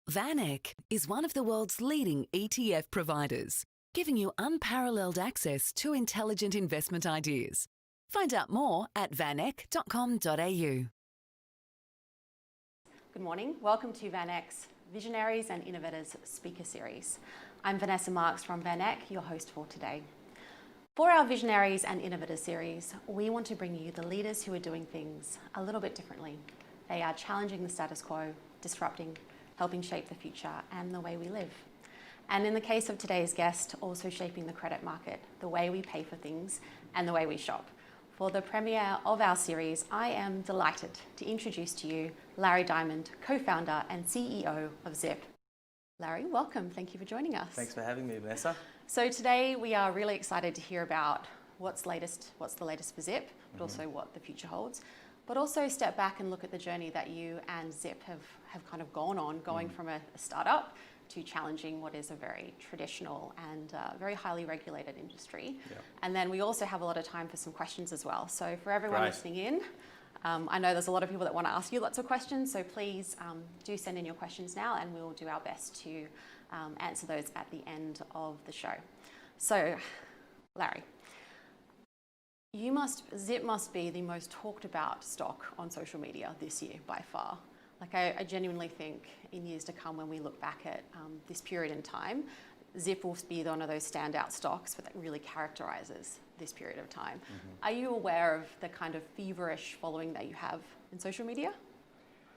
VanEck is one of the world's leading ETF providers, giving you unparalleled access to intelligent investment ideas. Find out more at vaneck.com.au. Good morning. Welcome to VanEck's Visionaries and Innovators speaker series. I'm Vanessa Marks from VanEck, your host for today. For our Visionaries and Innovators series, we want to bring you the leaders who are doing things a little bit differently. They are challenging the status quo, disrupting, helping shape the future and the way we live. And in the case of today's guest, also shaping the credit market, the way we pay for things and the way we shop. For the premiere of our series, I am delighted to introduce to you Larry Diamond, co-founder and CEO of Zip. Larry, welcome. Thank you for joining us. Thanks for having me, Vanessa. So today we are really excited to hear about what's the latest for Zip, but also what the future holds. But also step back and look at the journey that you and Zip have kind of gone on, going from a startup to challenging what is a very traditional and very highly regulated industry. Yeah. And then we also have a lot of time for some questions as well. So for everyone listening in, I know there's a lot of people that want to ask you lots of questions, so please do send in your questions now and we'll do our best to answer those at the end of the show. So, Larry, Zip must be the most talked about stock on social media this year by far. Like I genuinely think in years to come when we look back at this period in time, Zip will be one of those standout stocks that really characterizes this period of time. Are you aware of the kind of feverish following that you have in social media?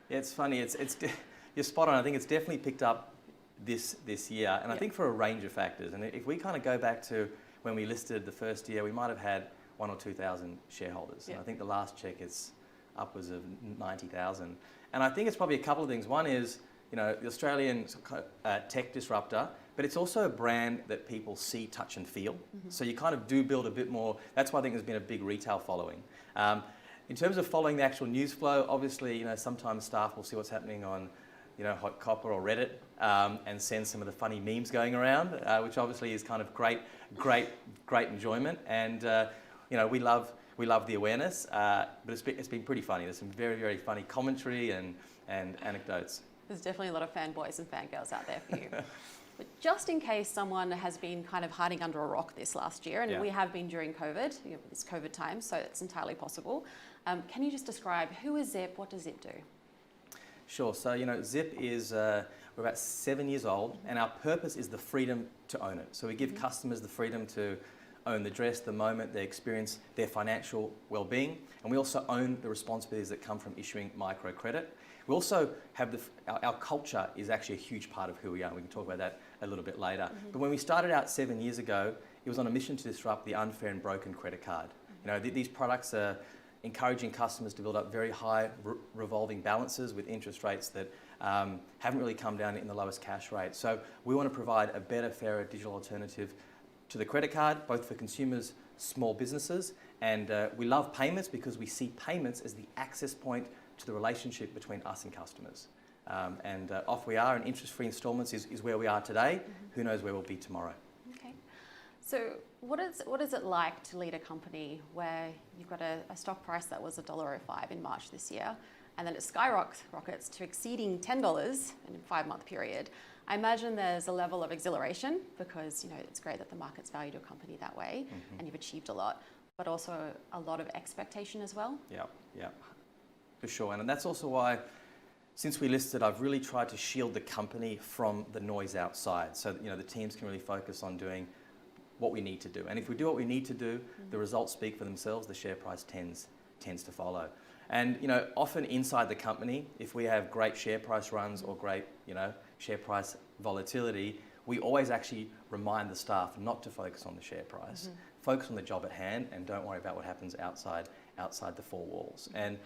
Yeah, it's funny. You're spot on. I think it's definitely picked up this year, and I think for a range of factors. And if we kind of go back to when we listed the first year, we might have had 1,000 or 2,000 shareholders. And I think the last check is upwards of 90,000. And I think it's probably a couple of things. One is, the Australian tech disruptor, but it's also a brand that people see, touch and feel. So you kind of do build a bit more. That's why I think there's been a big retail following. In terms of following the actual news flow, obviously, sometimes staff will see what's happening on, Hot Copper or Reddit and send some of the funny memes going around, which obviously is kind of great enjoyment. And we love the awareness, but it's been pretty funny. There's some very, very funny commentary and anecdotes. There's definitely a lot of fanboys and fangirls out there for you. But just in case someone has been kind of hiding under a rock this last year, and we have been during COVID, it's COVID time, so it's entirely possible. Can you just describe who is Zip? What does Zip do? Sure. So, Zip is, we're about 7 years old, and our purpose is the freedom to own it. So we give customers the freedom to own the dress, the moment, their experience, their financial well-being, and we also own the responsibilities that come from issuing microcredit. We also have our culture is actually a huge part of who we are. We can talk about that a little bit later. But when we started out 7 years ago, it was on a mission to disrupt the unfair and broken credit card. These products are encouraging customers to build up very high revolving balances with interest rates that haven't really come down in the lowest cash rate. So we want to provide a better, fairer digital alternative to the credit card, both for consumers, small businesses, and we love payments because we see payments as the access point to the relationship between us and customers. And off we are, and interest-free instalments is where we are today. Who knows where we'll be tomorrow. Okay. So what is it like to lead a company where you've got a stock price that was $1.05 in March this year, and then it skyrockets to exceeding $10 in a 5-month period? I imagine there's a level of exhilaration because it's great that the market's valued your company that way and you've achieved a lot, but also a lot of expectation as well. Yeah, for sure. And that's also why, since we listed, I've really tried to shield the company from the noise outside, so that the teams can really focus on doing what we need to do. And if we do what we need to do, the results speak for themselves. The share price tends to follow. And often inside the company, if we have great share price runs or great share price volatility, we always actually remind the staff not to focus on the share price, focus on the job at hand, and don't worry about what happens outside the four walls. And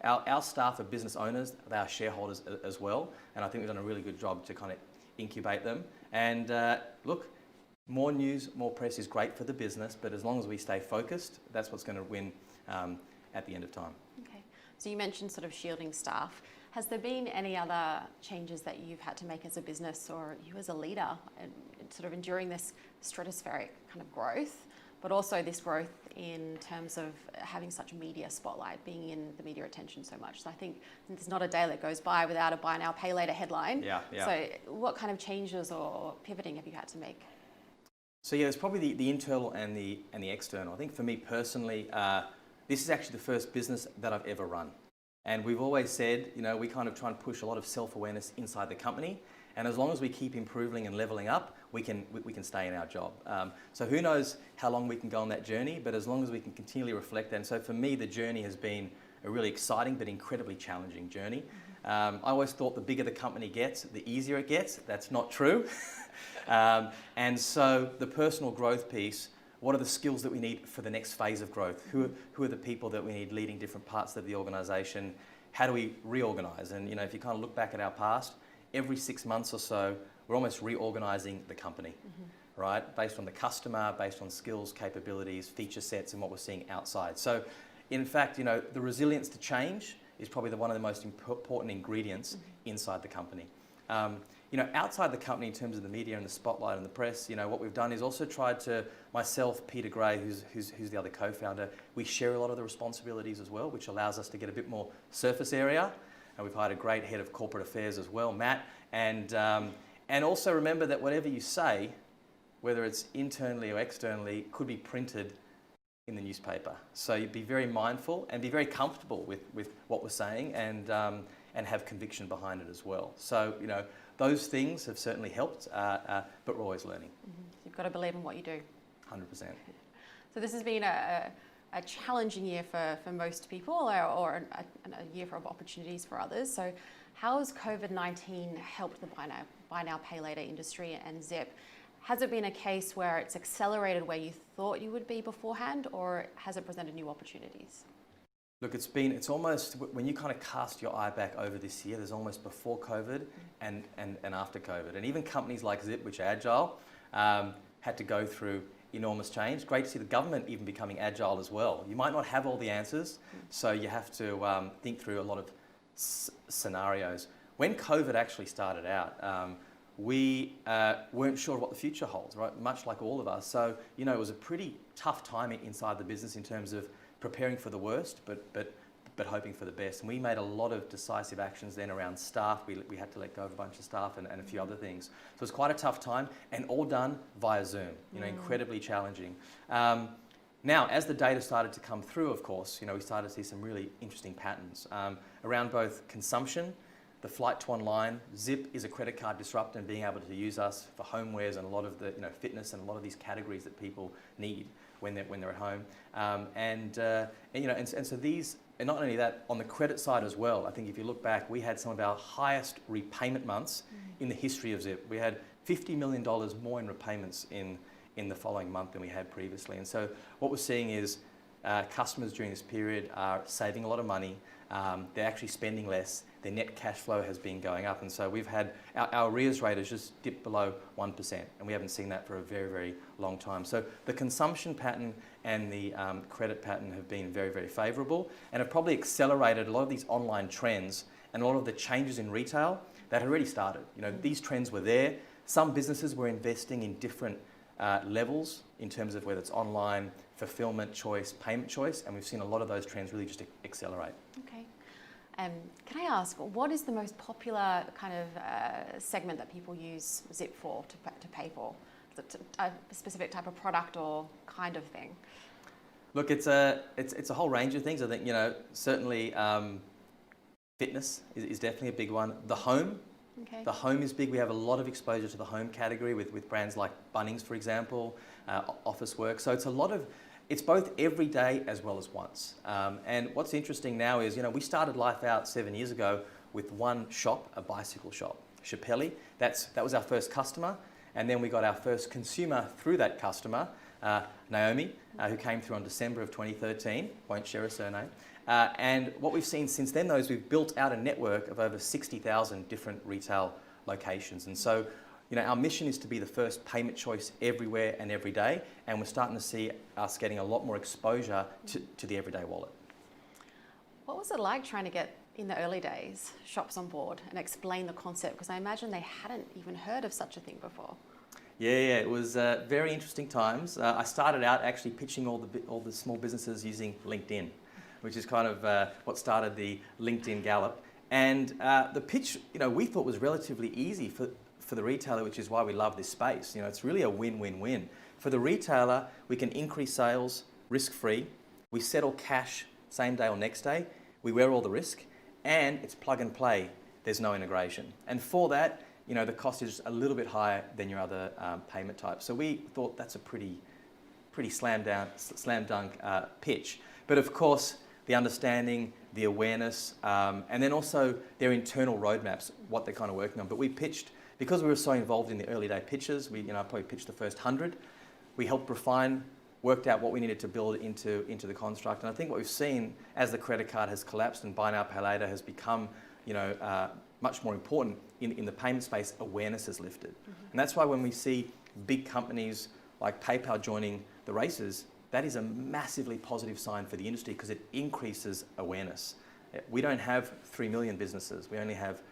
our staff are business owners, they are shareholders as well, and I think we've done a really good job to kind of incubate them. And look, more news, more press is great for the business, but as long as we stay focused, that's what's going to win at the end of time. Okay, so you mentioned sort of shielding staff. Has there been any other changes that you've had to make as a business or you as a leader, and sort of enduring this stratospheric kind of growth? but also this growth in terms of having such a media spotlight, being in the media attention so much. So I think there's not a day that goes by without a buy now, pay later headline. Yeah. So what kind of changes or pivoting have you had to make? So yeah, it's probably the internal and the external. I think for me personally, this is actually the first business that I've ever run. And we've always said, we kind of try and push a lot of self-awareness inside the company. And as long as we keep improving and leveling up, we can stay in our job. So who knows how long we can go on that journey, but as long as we can continually reflect that. And so for me, the journey has been a really exciting but incredibly challenging journey. I always thought the bigger the company gets, the easier it gets. That's not true. And so the personal growth piece, what are the skills that we need for the next phase of growth? Who are the people that we need leading different parts of the organisation? How do we reorganise? And if you kind of look back at our past, every 6 months or so, we're almost reorganising the company, right? Based on the customer, based on skills, capabilities, feature sets, and what we're seeing outside. So, in fact, the resilience to change is probably one of the most important ingredients inside the company. Outside the company, in terms of the media and the spotlight and the press, what we've done is also tried to, myself, Peter Gray, who's the other co-founder, we share a lot of the responsibilities as well, which allows us to get a bit more surface area. And we've hired a great head of corporate affairs as well, Matt. And also remember that whatever you say, whether it's internally or externally, could be printed in the newspaper. So you'd be very mindful and be very comfortable with what we're saying and have conviction behind it as well. So, those things have certainly helped, but we're always learning. You've got to believe in what you do. 100%. So this has been a challenging year for most people, or a year of opportunities for others. So how has COVID-19 helped the buy now, pay later industry and Zip? Has it been a case where it's accelerated where you thought you would be beforehand, or has it presented new opportunities? Look, it's almost, when you kind of cast your eye back over this year, there's almost before COVID and after COVID. And even companies like Zip, which are agile, had to go through enormous change. Great to see the government even becoming agile as well. You might not have all the answers, so you have to think through a lot of scenarios. When COVID actually started out, we weren't sure what the future holds, right? Much like all of us. So, it was a pretty tough time inside the business in terms of preparing for the worst, but hoping for the best. And we made a lot of decisive actions then around staff. We had to let go of a bunch of staff and a few other things. So it was quite a tough time, and all done via Zoom, incredibly challenging. Now, as the data started to come through, of course, we started to see some really interesting patterns around both consumption, the flight to online. Zip is a credit card disruptor, and being able to use us for homewares and a lot of the fitness and a lot of these categories that people need when they're at home, and so these, and not only that, on the credit side as well. I think if you look back, we had some of our highest repayment months in the history of Zip. We had $50 million more in repayments in the following month than we had previously. And so what we're seeing is customers during this period are saving a lot of money. They're actually spending less. Their net cash flow has been going up. And so we've had, our arrears rate has just dipped below 1%. And we haven't seen that for a very, very long time. So the consumption pattern and the credit pattern have been very, very favourable, and have probably accelerated a lot of these online trends and a lot of the changes in retail that had already started. These trends were there. Some businesses were investing in different levels in terms of whether it's online, fulfillment choice, payment choice, and we've seen a lot of those trends really just accelerate. Okay. Can I ask, what is the most popular kind of segment that people use Zip for, to pay for? Is it a specific type of product or kind of thing? Look, it's a whole range of things. I think, certainly fitness is definitely a big one. The home. Okay. The home is big. We have a lot of exposure to the home category with brands like Bunnings, for example, Officeworks. So it's both every day as well as once. And what's interesting now is, we started life out 7 years ago with one shop, a bicycle shop, Chappelli. That was our first customer. And then we got our first consumer through that customer, Naomi, who came through on December of 2013. Won't share a surname. And what we've seen since then, though, is we've built out a network of over 60,000 different retail locations. And so, our mission is to be the first payment choice everywhere and every day. And we're starting to see us getting a lot more exposure to the everyday wallet. What was it like trying to get, in the early days, shops on board and explain the concept? Because I imagine they hadn't even heard of such a thing before. Yeah, it was very interesting times. I started out actually pitching all the small businesses using LinkedIn, which is kind of what started the LinkedIn Gallup. And the pitch, we thought was relatively easy for the retailer, which is why we love this space. It's really a win-win-win. For the retailer, we can increase sales risk-free. We settle cash same day or next day. We wear all the risk, and it's plug and play. There's no integration. And for that, the cost is a little bit higher than your other payment types. So we thought that's a pretty slam dunk pitch. But of course, the understanding, the awareness, and then also their internal roadmaps, what they're kind of working on. But we pitched, because we were so involved in the early day pitches, I probably pitched the first 100. We helped refine, worked out what we needed to build into the construct. And I think what we've seen as the credit card has collapsed and buy now, pay later has become, much more important in the payment space, awareness has lifted. And that's why when we see big companies like PayPal joining the races, that is a massively positive sign for the industry because it increases awareness. We don't have 3 million businesses, we only have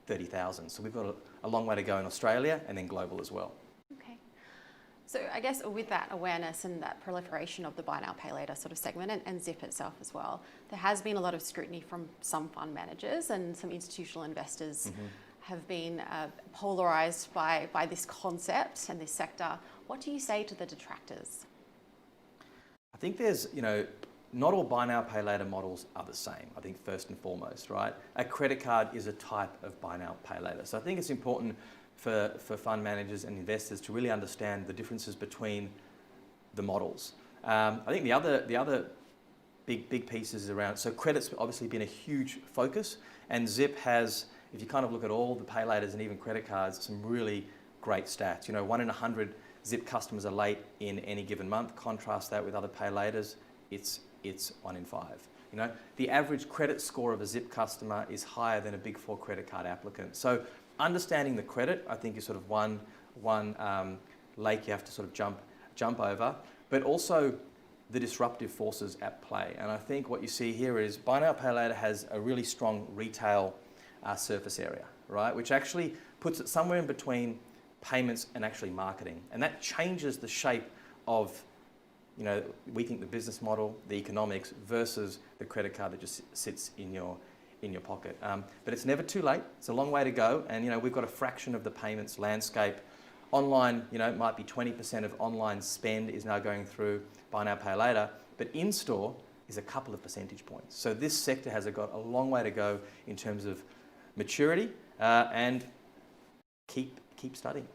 30,000. So we've got a long way to go in Australia and then global as well. Okay. So I guess with that awareness and that proliferation of the buy now, pay later sort of segment and Zip itself as well, there has been a lot of scrutiny from some fund managers and some institutional investors have been polarized by this concept and this sector. What do you say to the detractors? I think there's, not all buy now, pay later models are the same, I think first and foremost, right? A credit card is a type of buy now, pay later. So I think it's important for fund managers and investors to really understand the differences between the models. I think the other big pieces around, so credit's obviously been a huge focus, and Zip has, if you kind of look at all the pay laters and even credit cards, some really great stats. 1 in 100 Zip customers are late in any given month. Contrast that with other pay laters, it's 1 in 5. The average credit score of a Zip customer is higher than a Big Four credit card applicant. So understanding the credit, I think, is sort of one lake you have to sort of jump over, but also the disruptive forces at play. And I think what you see here is buy now, pay later has a really strong retail surface area, right? Which actually puts it somewhere in between payments and actually marketing. And that changes the shape of, we think the business model, the economics versus the credit card that just sits in your pocket. But it's never too late. It's a long way to go. And, we've got a fraction of the payments landscape. Online, it might be 20% of online spend is now going through buy now, pay later. But in-store is a couple of percentage points. So this sector has got a long way to go in terms of maturity and keep studying.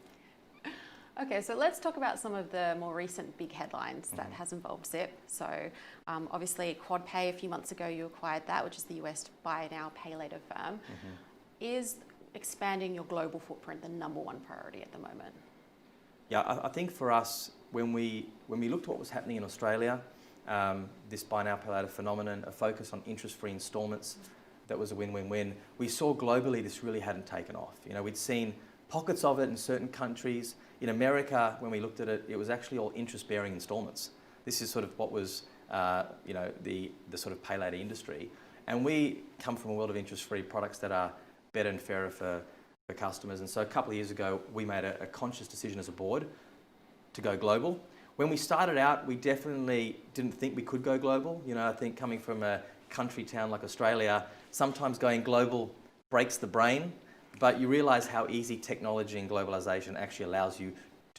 Okay, so let's talk about some of the more recent big headlines that has involved Zip. So obviously QuadPay, a few months ago you acquired that, which is the US buy now, pay later firm. Is expanding your global footprint the number one priority at the moment? Yeah, I think for us, when we looked at what was happening in Australia, this buy now, pay later phenomenon, a focus on interest-free installments, that was a win-win-win. We saw globally this really hadn't taken off. We'd seen pockets of it in certain countries. In America, when we looked at it, it was actually all interest-bearing installments. This is sort of what was, the sort of pay later industry. And we come from a world of interest-free products that are better and fairer for customers. And so a couple of years ago, we made a conscious decision as a board to go global. When we started out, we definitely didn't think we could go global. I think coming from a country town like Australia, sometimes going global breaks the brain. But you realise how easy technology and globalisation actually allows you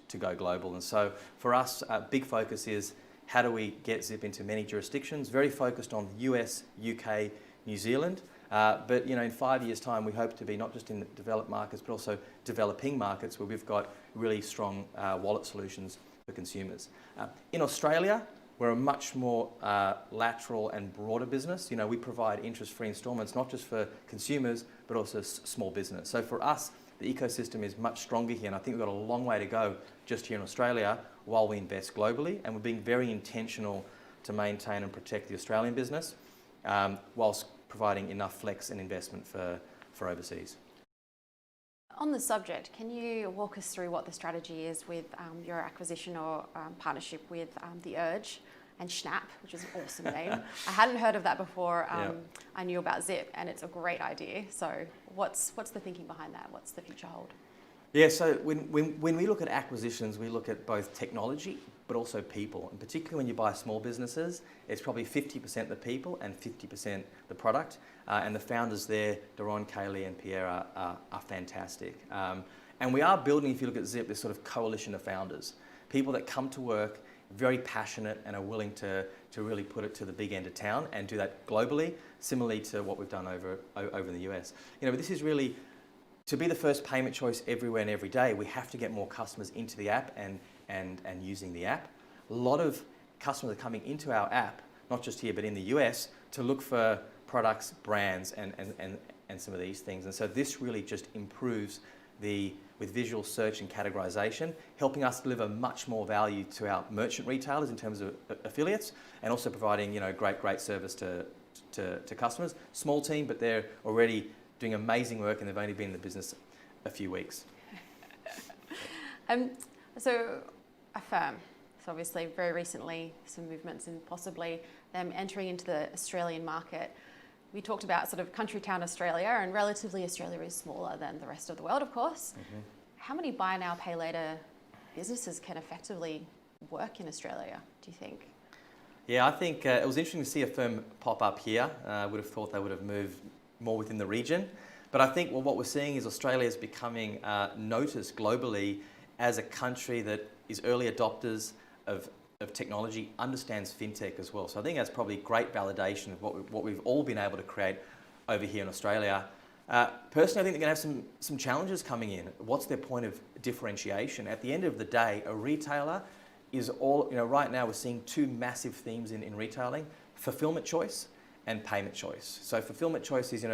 to go global. And so for us, a big focus is how do we get Zip into many jurisdictions, very focused on US, UK, New Zealand. But in 5 years' time, we hope to be not just in the developed markets, but also developing markets where we've got really strong wallet solutions for consumers. In Australia, we're a much more lateral and broader business. We provide interest-free installments, not just for consumers, but also small business. So for us, the ecosystem is much stronger here, and I think we've got a long way to go just here in Australia while we invest globally, and we're being very intentional to maintain and protect the Australian business, whilst providing enough flex and investment for overseas. On the subject, can you walk us through what the strategy is with your acquisition or partnership with The Urge and Schnapp, which is an awesome name. I hadn't heard of that before I knew about Zip, and it's a great idea. So what's the thinking behind that? What's the future hold? Yeah, so when we look at acquisitions, we look at both technology but also people. And particularly when you buy small businesses, it's probably 50% the people and 50% the product. And the founders there, Daron, Kaylee and Pierre, are fantastic. And we are building, if you look at Zip, this sort of coalition of founders. People that come to work, very passionate and are willing to really put it to the big end of town and do that globally, similarly to what we've done over in the US. But this is really, to be the first payment choice everywhere and every day, we have to get more customers into the app and using the app. A lot of customers are coming into our app, not just here but in the US, to look for products, brands and some of these things. And so this really just improves with visual search and categorization, helping us deliver much more value to our merchant retailers in terms of affiliates, and also providing great service to customers. Small team, but they're already doing amazing work and they've only been in the business a few weeks. So Affirm, so obviously very recently some movements in possibly them entering into the Australian market. We talked about sort of country town Australia, and relatively Australia is smaller than the rest of the world, of course. Mm-hmm. How many buy now, pay later businesses can effectively work in Australia, do you think? Yeah, I think it was interesting to see Affirm pop up here. I would have thought they would have moved more within the region. But I think what we're seeing is Australia is becoming noticed globally as a country that is early adopters of technology, understands fintech as well. So I think that's probably great validation of what we've all been able to create over here in Australia. Personally, I think they're going to have some challenges coming in. What's their point of differentiation? At the end of the day, a retailer is all, right now we're seeing two massive themes in retailing: fulfillment choice and payment choice. So fulfillment choice is,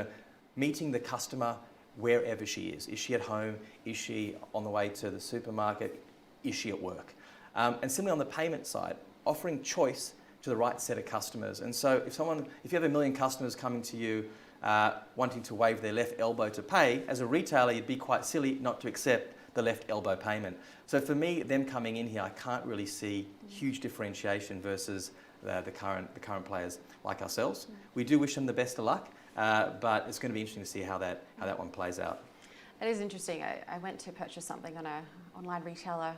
meeting the customer wherever she is. Is she at home? Is she on the way to the supermarket? Is she at work? And similarly on the payment side, offering choice to the right set of customers. And so if you have 1 million customers coming to you wanting to wave their left elbow to pay, as a retailer, you'd be quite silly not to accept the left elbow payment. So for me, them coming in here, I can't really see huge differentiation versus the current players like ourselves. We do wish them the best of luck, but it's going to be interesting to see how that one plays out. It is interesting. I went to purchase something on an online retailer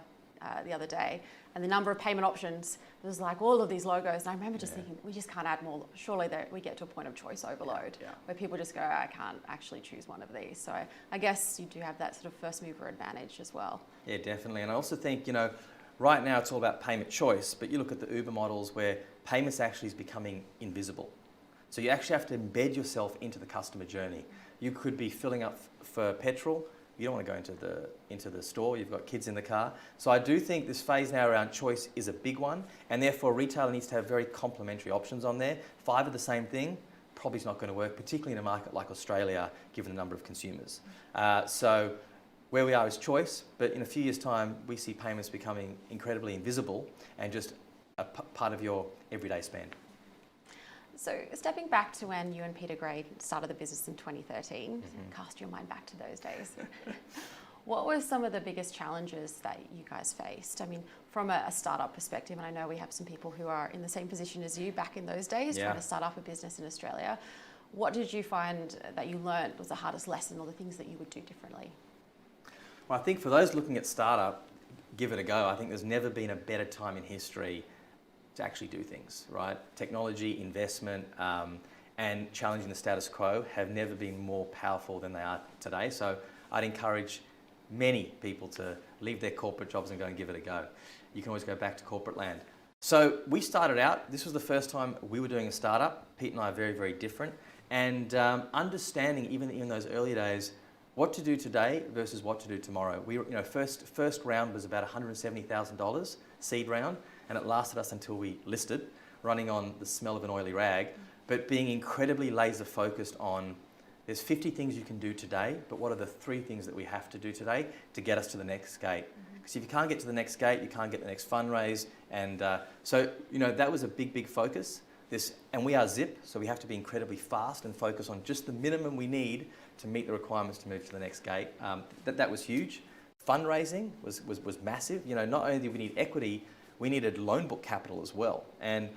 the other day, and the number of payment options, there was like all of these logos, and I remember just thinking, we just can't add more. Surely we get to a point of choice overload where people just go, I can't actually choose one of these. So I guess you do have that sort of first mover advantage as well. Yeah, definitely. And I also think, right now it's all about payment choice, but you look at the Uber models where payments actually is becoming invisible. So you actually have to embed yourself into the customer journey. You could be filling up for petrol. You don't want to go into the store. You've got kids in the car. So I do think this phase now around choice is a big one, and therefore a retailer needs to have very complementary options on there. 5 of the same thing probably is not going to work, particularly in a market like Australia, given the number of consumers. So where we are is choice, but in a few years' time, we see payments becoming incredibly invisible and just a part of your everyday spend. So stepping back to when you and Peter Gray started the business in 2013, cast your mind back to those days. What were some of the biggest challenges that you guys faced? I mean, from a startup perspective, and I know we have some people who are in the same position as you back in those days, trying to start up a business in Australia. What did you find that you learned was the hardest lesson, or the things that you would do differently? Well, I think for those looking at startup, give it a go. I think there's never been a better time in history to actually do things, right? Technology, investment, and challenging the status quo have never been more powerful than they are today. So I'd encourage many people to leave their corporate jobs and go and give it a go. You can always go back to corporate land. So we started out, this was the first time we were doing a startup. Pete and I are very, very different. And understanding, even in those early days, what to do today versus what to do tomorrow. We, first round was about $170,000 seed round, and it lasted us until we listed, running on the smell of an oily rag, but being incredibly laser focused on, there's 50 things you can do today, but what are the 3 things that we have to do today to get us to the next gate? Because if you can't get to the next gate, you can't get the next fundraise. And so that was a big, big focus. And we are Zip, so we have to be incredibly fast and focus on just the minimum we need to meet the requirements to move to the next gate. That was huge. Fundraising was massive. Not only did we need equity, we needed loan book capital as well. And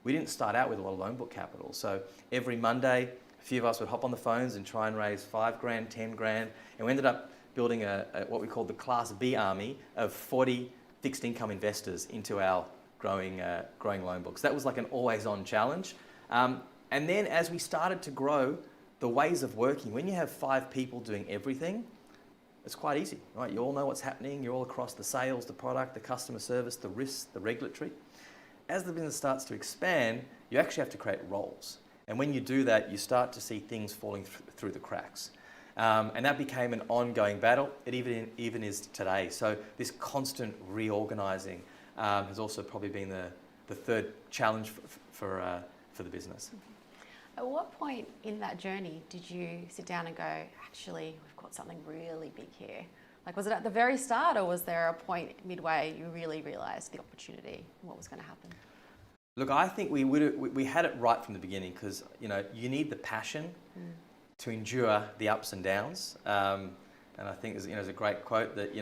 we didn't start out with a lot of loan book capital. So every Monday, a few of us would hop on the phones and try and raise $5,000, $10,000, and we ended up building what we call the Class B army of 40 fixed income investors into our growing loan books. That was like an always-on challenge. And then as we started to grow, the ways of working, when you have 5 people doing everything, it's quite easy, right? You all know what's happening. You're all across the sales, the product, the customer service, the risks, the regulatory. As the business starts to expand, you actually have to create roles. And when you do that, you start to see things falling through the cracks. And that became an ongoing battle. It even is today. So this constant reorganising has also probably been the third challenge for the business. At what point in that journey did you sit down and go, actually, we've got something really big here? Like, was it at the very start, or was there a point midway you really realised the opportunity and what was going to happen? Look, I think we had it right from the beginning, because you need the passion to endure the ups and downs. And I think there's a great quote that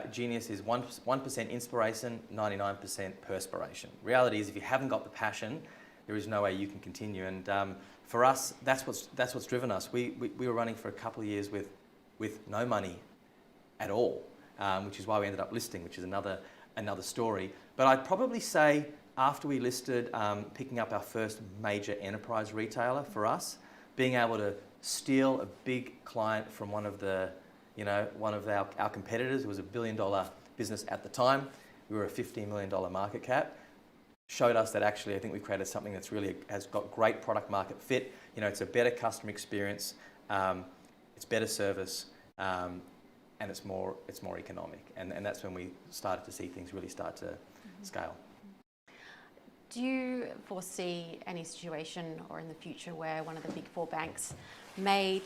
genius is 1% inspiration, 99% perspiration. Reality is, if you haven't got the passion, there is no way you can continue. And for us, that's what's driven us. We were running for a couple of years with no money at all, which is why we ended up listing, which is another story. But I'd probably say after we listed, picking up our first major enterprise retailer for us, being able to steal a big client from one of our competitors, who was $1 billion business at the time. We were a $15 million market cap. Showed us that actually, I think we've created something that's really has got great product market fit. It's a better customer experience, it's better service, and it's more economic. And that's when we started to see things really start to scale. Do you foresee any situation or in the future where one of the big 4 banks may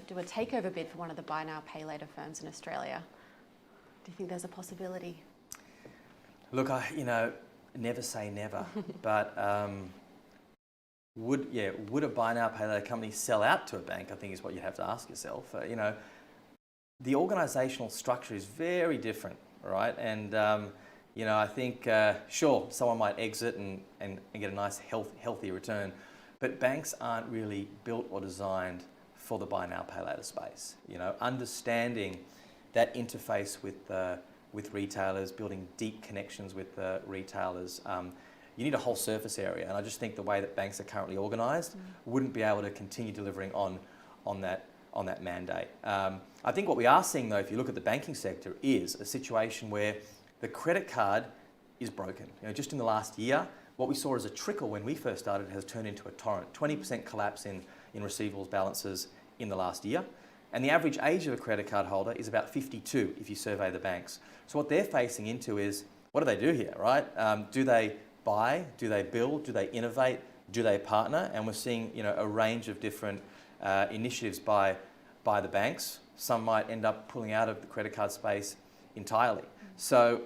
do a takeover bid for one of the buy now, pay later firms in Australia? Do you think there's a possibility? Look, never say never, but would a buy now, pay later company sell out to a bank? I think is what you have to ask yourself. The organisational structure is very different, right? And I think sure, someone might exit and get a nice healthy return, but banks aren't really built or designed for the buy now, pay later space. Understanding that interface with retailers, building deep connections with retailers. You need a whole surface area, and I just think the way that banks are currently organised wouldn't be able to continue delivering on that mandate. I think what we are seeing, though, if you look at the banking sector, is a situation where the credit card is broken. Just in the last year, what we saw as a trickle when we first started has turned into a torrent. 20% collapse in receivables balances in the last year. And the average age of a credit card holder is about 52 if you survey the banks. So what they're facing into is, what do they do here, right? Do they buy? Do they build? Do they innovate? Do they partner? And we're seeing a range of different initiatives by the banks. Some might end up pulling out of the credit card space entirely. So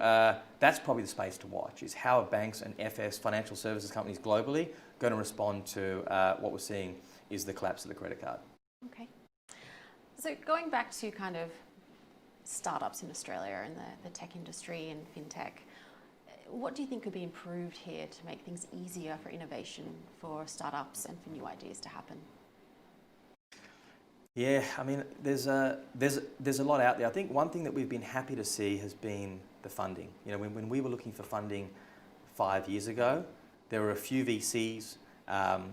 that's probably the space to watch, is how are banks and FS, financial services companies globally, going to respond to what we're seeing is the collapse of the credit card. Okay. So going back to kind of startups in Australia and the tech industry and fintech, what do you think could be improved here to make things easier for innovation, for startups and for new ideas to happen? Yeah, I mean, there's a lot out there. I think one thing that we've been happy to see has been the funding. When we were looking for funding 5 years ago, there were a few VCs.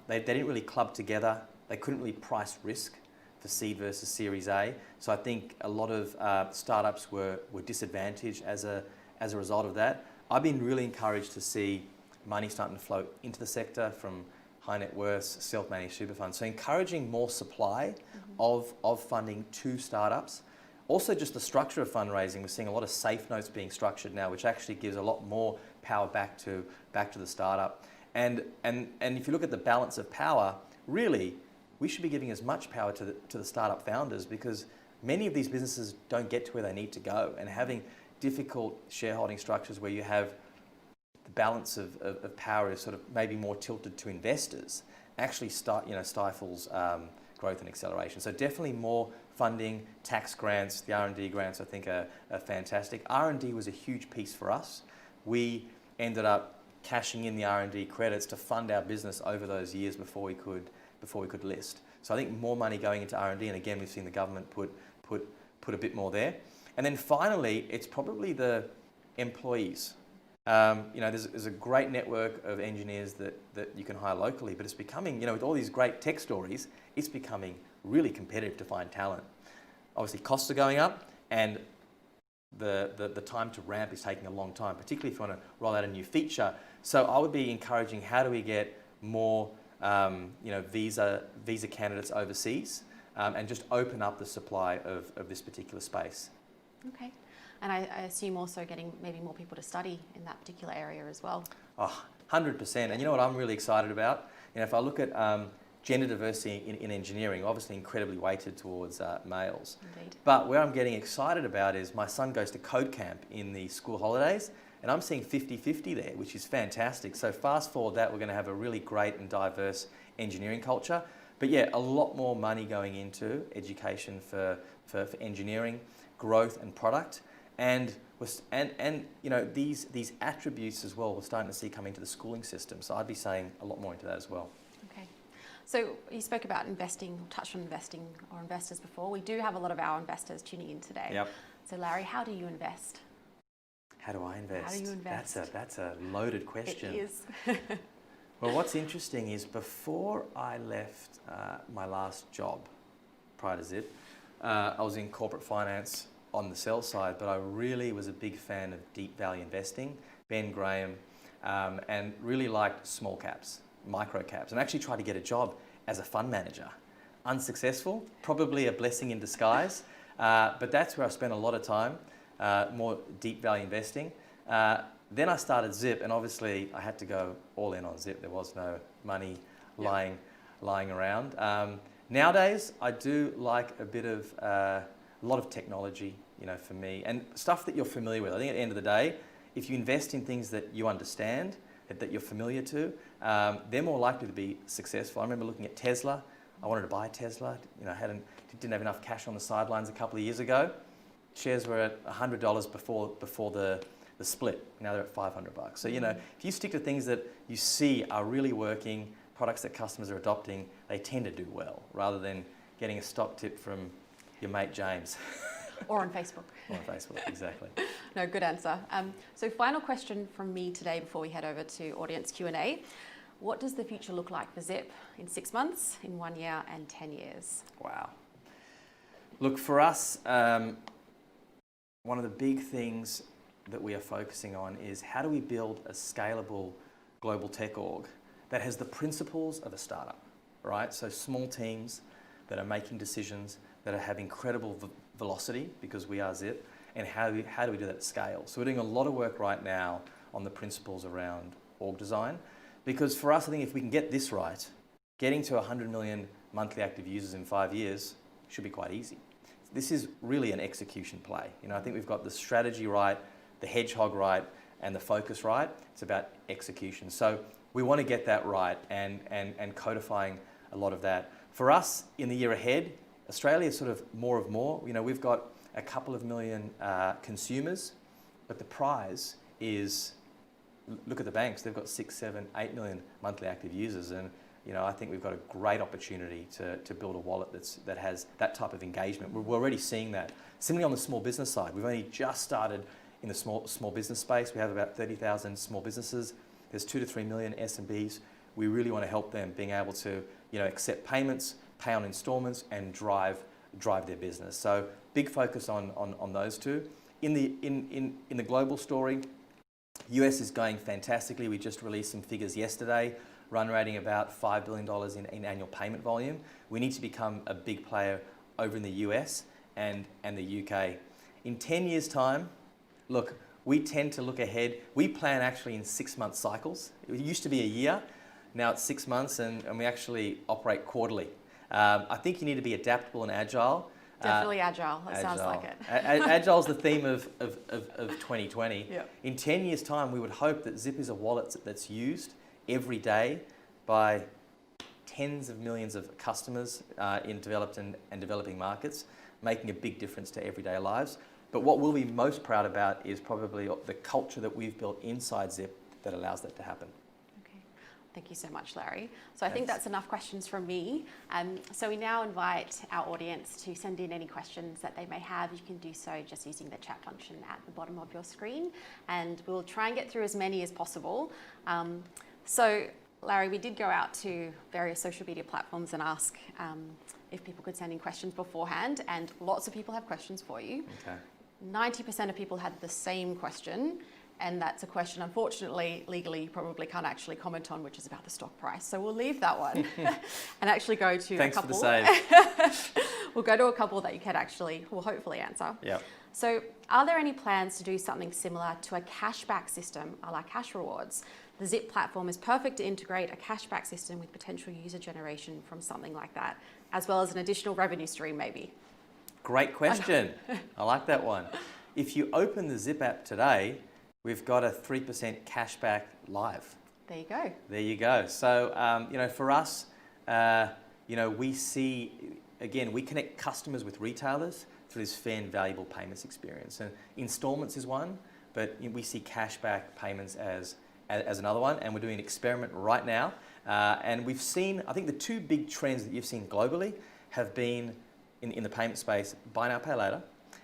They didn't really club together. They couldn't really price risk for seed versus Series A. So I think a lot of startups were disadvantaged as a result of that. I've been really encouraged to see money starting to flow into the sector from high net worth, self-managed super funds. So encouraging more supply of funding to startups. Also just the structure of fundraising, we're seeing a lot of safe notes being structured now, which actually gives a lot more power back to the startup. And if you look at the balance of power, really, we should be giving as much power to the startup founders, because many of these businesses don't get to where they need to go, and having difficult shareholding structures where you have the balance of power is sort of maybe more tilted to investors actually stifles growth and acceleration. So definitely more funding, tax grants, the R&D grants I think are fantastic. R&D was a huge piece for us. We ended up cashing in the R&D credits to fund our business over those years before we could list. So I think more money going into R&D, and again we've seen the government put put a bit more there. And then finally, it's probably the employees. There's a great network of engineers that you can hire locally, but it's becoming, with all these great tech stories, it's becoming really competitive to find talent. Obviously, costs are going up, and the time to ramp is taking a long time, particularly if you want to roll out a new feature. So I would be encouraging, how do we get more visa candidates overseas, and just open up the supply of this particular space. Okay. And I assume also getting maybe more people to study in that particular area as well. Oh, 100%. And you know what I'm really excited about? If I look at gender diversity in engineering, obviously incredibly weighted towards males. Indeed. But where I'm getting excited about is my son goes to code camp in the school holidays, and I'm seeing 50-50 there, which is fantastic. So fast forward that, we're going to have a really great and diverse engineering culture. But yeah, a lot more money going into education for engineering, growth and product. And these attributes as well, we're starting to see come into the schooling system. So I'd be saying a lot more into that as well. Okay. So you spoke about investing, touched on investing or investors before. We do have a lot of our investors tuning in today. Yep. So Larry, how do you invest? How do I invest? How do you invest? That's a loaded question. It is. Well, what's interesting is before I left my last job prior to Zip, I was in corporate finance on the sell side, but I really was a big fan of deep value investing, Ben Graham, and really liked small caps, micro caps, and actually tried to get a job as a fund manager. Unsuccessful, probably a blessing in disguise, but that's where I spent a lot of time, more deep value investing. Then I started Zip, and obviously I had to go all in on Zip. There was no money lying around. Nowadays, I do like a lot of technology, for me, and stuff that you're familiar with. I think at the end of the day, if you invest in things that you understand, that you're familiar to, they're more likely to be successful. I remember looking at Tesla. I wanted to buy Tesla. Didn't have enough cash on the sidelines a couple of years ago. Shares were at $100 before the split. Now they're at $500. So if you stick to things that you see are really working, products that customers are adopting, they tend to do well, rather than getting a stock tip from your mate James. Or on Facebook. Or on Facebook, exactly. No, good answer. So final question from me today before we head over to audience Q&A. What does the future look like for Zip in 6 months, in 1 year and 10 years? Wow. Look, for us, one of the big things that we are focusing on is how do we build a scalable global tech org that has the principles of a startup, right? So small teams that are making decisions, that have incredible velocity, because we are Zip, and how do we do that at scale? So we're doing a lot of work right now on the principles around org design, because for us, I think if we can get this right, getting to 100 million monthly active users in 5 years should be quite easy. This is really an execution play. I think we've got the strategy right, the hedgehog right, and the focus right. It's about execution. So we want to get that right and codifying a lot of that. For us, in the year ahead, Australia is sort of more of more. We've got a couple of million consumers, but the prize is, look at the banks. They've got 6, 7, 8 million monthly active users, and I think we've got a great opportunity to build a wallet that has that type of engagement. We're already seeing that. Similarly, on the small business side, we've only just started in the small business space. We have about 30,000 small businesses. There's 2 to 3 million SMBs. We really want to help them being able to accept payments, pay on installments, and drive their business. So big focus on those two. In the global story, US is going fantastically. We just released some figures yesterday, run rating about $5 billion in annual payment volume. We need to become a big player over in the US and the UK. In 10 years' time, look, we tend to look ahead. We plan actually in 6-month cycles. It used to be a year. Now it's 6 months, and we actually operate quarterly. I think you need to be adaptable and agile. Definitely agile. That sounds like it. Agile is the theme of 2020. Yep. In 10 years' time, we would hope that Zip is a wallet that's used every day by tens of millions of customers in developed and developing markets, making a big difference to everyday lives. But what we'll be most proud about is probably the culture that we've built inside Zip that allows that to happen. Thank you so much, Larry. So I think that's enough questions from me. So we now invite our audience to send in any questions that they may have. You can do so just using the chat function at the bottom of your screen, and we'll try and get through as many as possible. So Larry, we did go out to various social media platforms and ask if people could send in questions beforehand, and lots of people have questions for you. Okay. 90% of people had the same question, and that's a question, unfortunately, legally, you probably can't actually comment on, which is about the stock price. So we'll leave that one and actually go to Thanks a couple. for the save. We'll go to a couple that you can actually, will hopefully answer. Yep. So are there any plans to do something similar to a cashback system, a la cash rewards? The Zip platform is perfect to integrate a cashback system with potential user generation from something like that, as well as an additional revenue stream maybe. Great question. I like that one. If you open the Zip app today, we've got a 3% cashback live. There you go. There you go. So, for us, we see, again, we connect customers with retailers through this fair and valuable payments experience. And installments is one, but we see cashback payments as another one. And we're doing an experiment right now. And we've seen, I think the two big trends that you've seen globally have been in the payment space, buy now, pay later.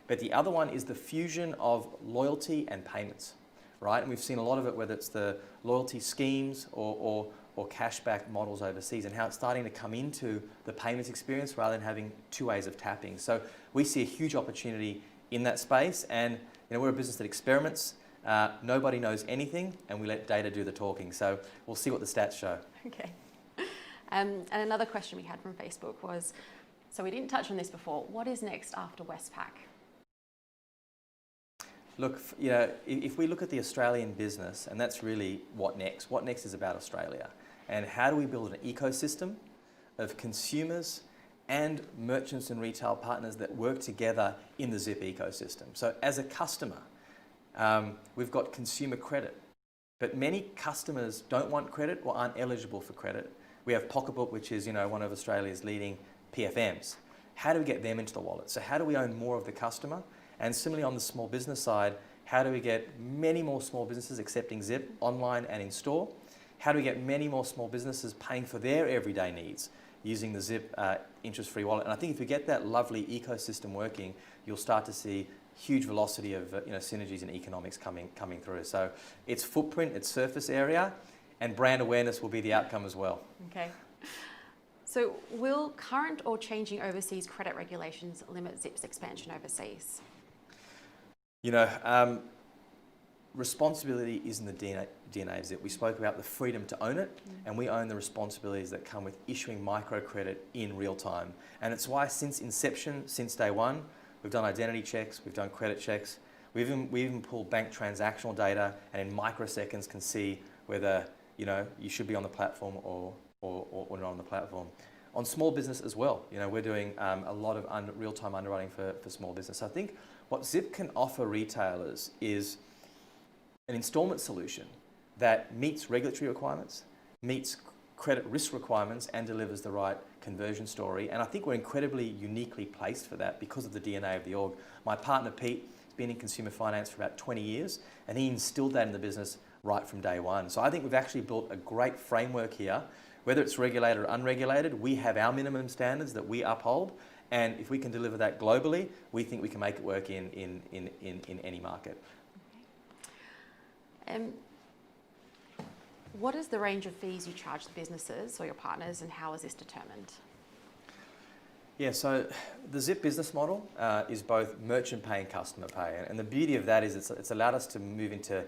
But the other one is the fusion of loyalty and payments, right? And we've seen a lot of it, whether it's the loyalty schemes or cashback models overseas, and how it's starting to come into the payments experience rather than having two ways of tapping. So we see a huge opportunity in that space, and we're a business that experiments. Nobody knows anything, and we let data do the talking. So we'll see what the stats show. Okay. And another question we had from Facebook was, so we didn't touch on this before, what is next after Westpac? Look, if we look at the Australian business, and that's really what next. What next is about Australia, and how do we build an ecosystem of consumers and merchants and retail partners that work together in the Zip ecosystem. So as a customer, we've got consumer credit, but many customers don't want credit or aren't eligible for credit. We have Pocketbook, which is one of Australia's leading PFMs. How do we get them into the wallet? So how do we own more of the customer? And similarly on the small business side, how do we get many more small businesses accepting Zip online and in store? How do we get many more small businesses paying for their everyday needs using the Zip interest-free wallet? And I think if we get that lovely ecosystem working, you'll start to see huge velocity of synergies and economics coming through. So it's footprint, it's surface area, and brand awareness will be the outcome as well. Okay. So will current or changing overseas credit regulations limit Zip's expansion overseas? Responsibility is in the DNA of Zip. We spoke about the freedom to own it, and we own the responsibilities that come with issuing microcredit in real time. And it's why since inception, since day one, we've done identity checks, we've done credit checks, we even pulled bank transactional data, and in microseconds can see whether you should be on the platform or not on the platform. On small business as well, we're doing a lot of real-time underwriting for small business. So I think what Zip can offer retailers is an installment solution that meets regulatory requirements, meets credit risk requirements, and delivers the right conversion story. And I think we're incredibly uniquely placed for that because of the DNA of the org. My partner Pete has been in consumer finance for about 20 years, and he instilled that in the business right from day one. So I think we've actually built a great framework here. Whether it's regulated or unregulated, we have our minimum standards that we uphold, and if we can deliver that globally, we think we can make it work in any market. Okay. What is the range of fees you charge the businesses or your partners, and how is this determined? Yeah, so the Zip business model is both merchant pay and customer pay, and the beauty of that is it's allowed us to move into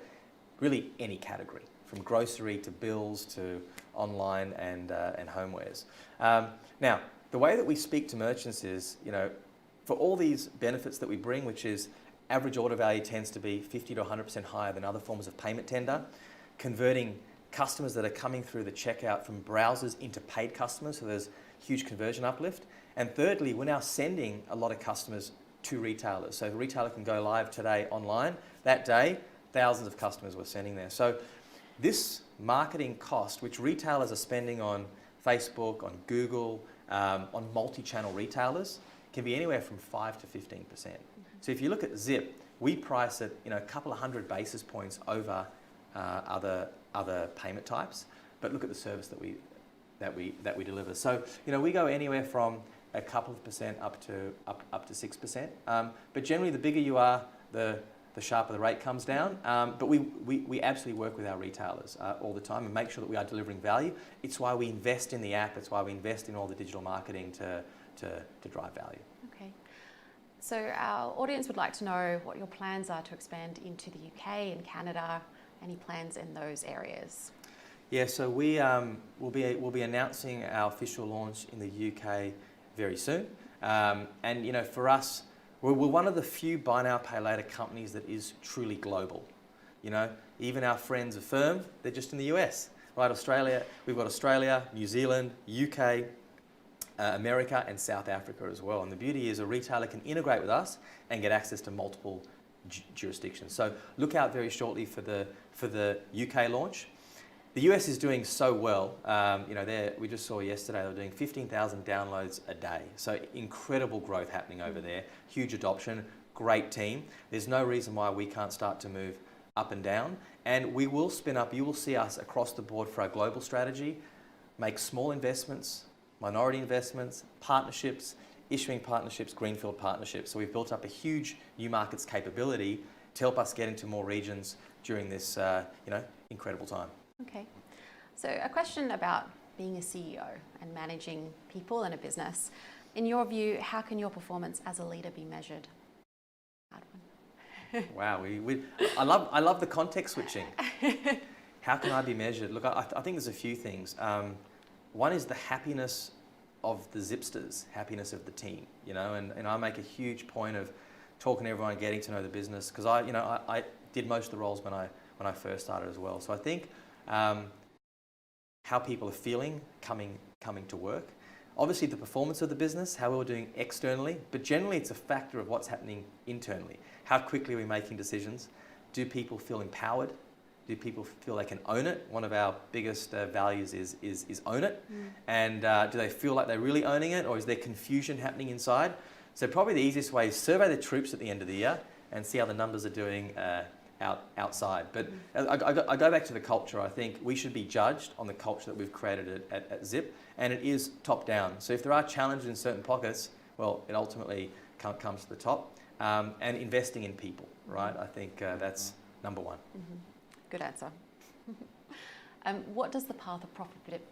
really any category, from grocery to bills to online and homewares. Now, the way that we speak to merchants is, for all these benefits that we bring, which is average order value tends to be 50 to 100% higher than other forms of payment tender, converting customers that are coming through the checkout from browsers into paid customers, so there's huge conversion uplift. And thirdly, we're now sending a lot of customers to retailers. So the retailer can go live today online. That day, thousands of customers we're sending there. So this marketing cost, which retailers are spending on Facebook, on Google, on multi-channel retailers, can be anywhere from 5 to 15%. So if you look at Zip, we price it a couple of hundred basis points over other payment types. but look at the service that we deliver. So we go anywhere from a couple of percent up to 6%. But generally, the bigger you are, the sharper the rate comes down. But we absolutely work with our retailers all the time and make sure that we are delivering value. It's why we invest in the app. It's why we invest in all the digital marketing to drive value. Okay. So our audience would like to know what your plans are to expand into the UK and Canada. Any plans in those areas? Yeah, so we'll be announcing our official launch in the UK very soon. And for us, we're one of the few buy now, pay later companies that is truly global. Even our friends at Firm, they're just in the US, right? Australia, we've got Australia, New Zealand, UK, America, and South Africa as well. And the beauty is a retailer can integrate with us and get access to multiple jurisdictions. So look out very shortly for the UK launch. The US is doing so well. We just saw yesterday they were doing 15,000 downloads a day. So incredible growth happening over there. Huge adoption, great team. There's no reason why we can't start to move up and down. And we will spin up. You will see us across the board for our global strategy, make small investments, minority investments, partnerships, issuing partnerships, greenfield partnerships. So we've built up a huge new markets capability to help us get into more regions during this incredible time. Okay. So a question about being a CEO and managing people in a business. In your view, how can your performance as a leader be measured? Hard one. Wow, I love the context switching. How can I be measured? Look, I think there's a few things. One is the happiness of the Zipsters, happiness of the team, and I make a huge point of talking to everyone, getting to know the business, because I did most of the roles when I first started as well. So I think how people are feeling coming to work. Obviously the performance of the business, how we're doing externally, but generally it's a factor of what's happening internally. How quickly are we making decisions? Do people feel empowered? Do people feel they can own it? One of our biggest values is own it. And do they feel like they're really owning it, or is there confusion happening inside? So probably the easiest way is survey the troops at the end of the year and see how the numbers are doing outside. But I go back to the culture. I think we should be judged on the culture that we've created at Zip, and it is top down. So if there are challenges in certain pockets, well, it ultimately comes to the top. And investing in people, right? I think that's number one. Mm-hmm. Good answer. What does the path of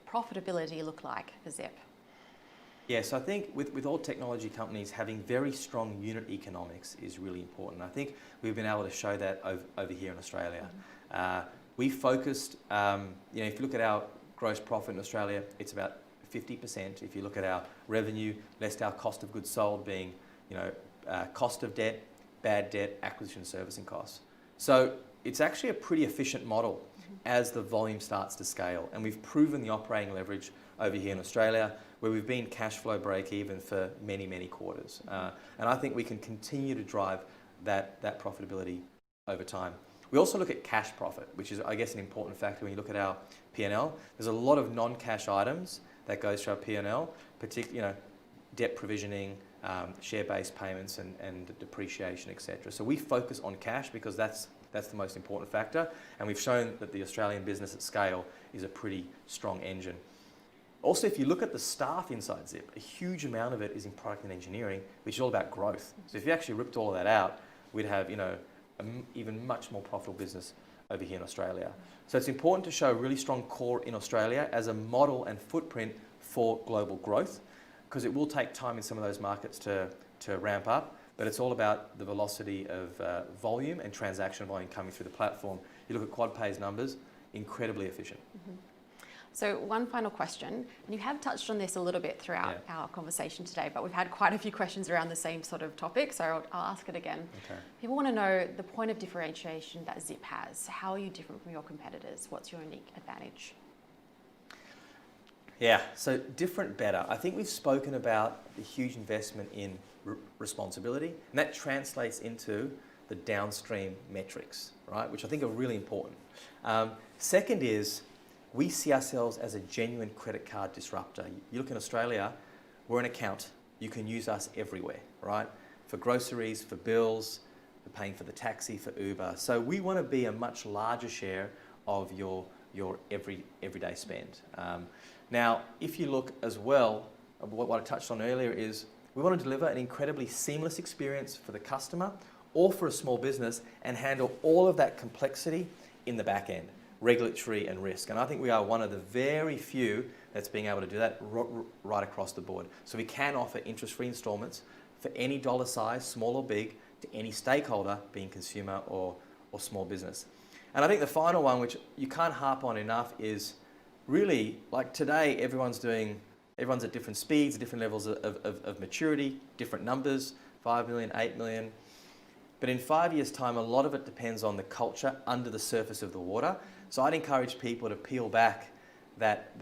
profitability look like for Zip? Yeah, so I think with all technology companies, having very strong unit economics is really important. I think we've been able to show that over here in Australia. We focused, if you look at our gross profit in Australia, it's about 50%. If you look at our revenue, less our cost of goods sold being, cost of debt, bad debt, acquisition servicing costs. So it's actually a pretty efficient model as the volume starts to scale. And we've proven the operating leverage over here in Australia, where we've been cash flow break even for many, many quarters. And I think we can continue to drive that profitability over time. We also look at cash profit, which is, I guess, an important factor when you look at our P&L. There's a lot of non-cash items that goes through our P&L, particularly, debt provisioning, share-based payments and depreciation, etc. So we focus on cash because that's the most important factor, and we've shown that the Australian business at scale is a pretty strong engine. Also, if you look at the staff inside Zip, a huge amount of it is in product and engineering, which is all about growth. So if you actually ripped all of that out, we'd have an even much more profitable business over here in Australia. So it's important to show a really strong core in Australia as a model and footprint for global growth, because it will take time in some of those markets to ramp up, but it's all about the velocity of volume and transaction volume coming through the platform. You look at QuadPay's numbers, incredibly efficient. Mm-hmm. So one final question, and you have touched on this a little bit throughout our conversation today, but we've had quite a few questions around the same sort of topic, so I'll ask it again. Okay. People want to know the point of differentiation that Zip has. How are you different from your competitors? What's your unique advantage? Yeah, so different, better. I think we've spoken about the huge investment in responsibility, and that translates into the downstream metrics, right, which I think are really important. Second is, we see ourselves as a genuine credit card disruptor. You look in Australia, we're an account. You can use us everywhere, right? For groceries, for bills, for paying for the taxi, for Uber. So we want to be a much larger share of your your everyday spend. Now, if you look as well, what I touched on earlier is we want to deliver an incredibly seamless experience for the customer or for a small business and handle all of that complexity in the back end, regulatory and risk. And I think we are one of the very few that's being able to do that right across the board. So we can offer interest-free installments for any dollar size, small or big, to any stakeholder, being consumer or small business. And I think the final one, which you can't harp on enough, is really, like today, everyone's at different speeds, different levels of maturity, different numbers, 5 million, 8 million. But in 5 years' time, a lot of it depends on the culture under the surface of the water. So I'd encourage people to peel back that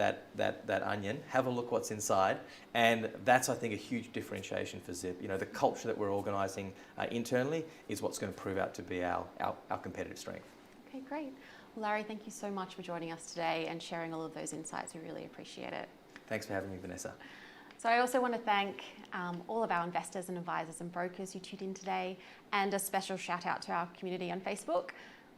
onion, have a look what's inside, and that's, I think, a huge differentiation for Zip. You know, the culture that we're organising internally is what's going to prove out to be our competitive strength. Okay, great. Well, Larry, thank you so much for joining us today and sharing all of those insights. We really appreciate it. Thanks for having me, Vanessa. So I also want to thank all of our investors and advisors and brokers who tuned in today, and a special shout out to our community on Facebook.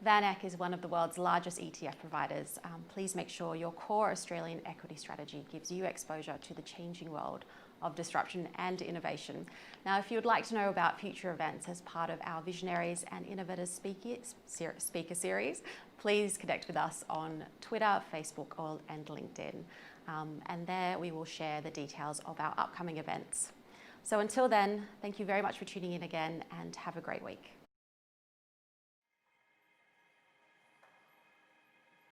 VanEck is one of the world's largest ETF providers. Please make sure your core Australian equity strategy gives you exposure to the changing world of disruption and innovation. Now, if you would like to know about future events as part of our Visionaries and Innovators speaker series, please connect with us on Twitter, Facebook, and LinkedIn. And there we will share the details of our upcoming events. So until then, thank you very much for tuning in again, and have a great week.